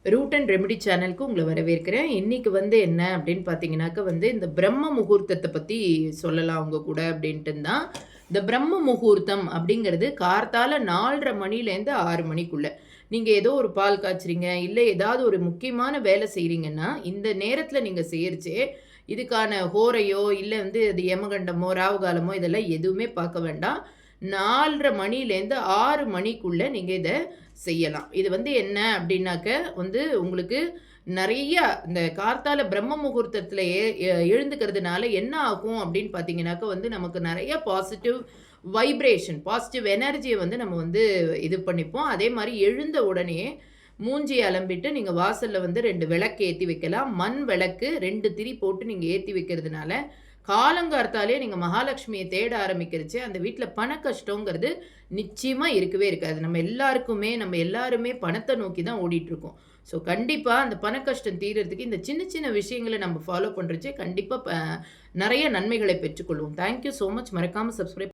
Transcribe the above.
Root and remedy சேனலுக்கு உங்களை வரவேற்கிறேன். இன்னைக்கு என்ன அப்படின்னு பார்த்தீங்கன்னாக்க இந்த பிரம்ம முகூர்த்தத்தை பற்றி சொல்லலாம் உங்க கூட அப்படின்ட்டு தான். இந்த பிரம்ம முகூர்த்தம் அப்படிங்கிறது கார்த்தால 4:30 மணிலேருந்து 6 மணிக்குள்ள. நீங்கள் ஏதோ ஒரு பால் காய்ச்சுறீங்க, இல்லை ஏதாவது ஒரு முக்கியமான வேலை செய்கிறீங்கன்னா, இந்த நேரத்தில் நீங்கள் செய்யறச்சே இதுக்கான ஹோரையோ இல்லை அது யமகண்டமோ ராவுகாலமோ இதெல்லாம் எதுவுமே பார்க்க வேண்டாம். 4:30 மணிலேருந்து 6 மணிக்குள்ளே நீங்கள் இதை செய்யலாம். இது என்ன அப்படின்னாக்க உங்களுக்கு நிறைய இந்த கார்த்தால பிரம்ம முகூர்த்தத்தில் எழுந்துக்கிறதுனால என்ன ஆகும் அப்படின்னு பார்த்தீங்கன்னாக்க நமக்கு நிறைய பாசிட்டிவ் வைப்ரேஷன், பாசிட்டிவ் எனர்ஜியை நம்ம இது பண்ணிப்போம். அதே மாதிரி எழுந்த உடனே மூஞ்சியை அலம்பிட்டு நீங்கள் வாசலில் 2 விளக்கு ஏற்றி வைக்கலாம். மண் விளக்கு 2 திரி போட்டு நீங்கள் ஏற்றி வைக்கிறதுனால காலங்கார்த்தாலே நீங்கள் மகாலட்சுமியை தேட ஆரம்பிக்கிறச்சு அந்த வீட்டில் பண கஷ்டங்கிறது நிச்சயமாக இருக்கவே இருக்காது. நம்ம எல்லாருமே பணத்தை நோக்கி தான் ஓடிட்டுருக்கோம். ஸோ கண்டிப்பாக அந்த பண கஷ்டம் தீர்றதுக்கு இந்த சின்ன சின்ன விஷயங்களை நம்ம ஃபாலோ பண்ணுறச்சே கண்டிப்பாக நிறைய நன்மைகளை பெற்றுக்கொள்வோம். Thank you so much. மறக்காமல் சப்ஸ்கிரைப்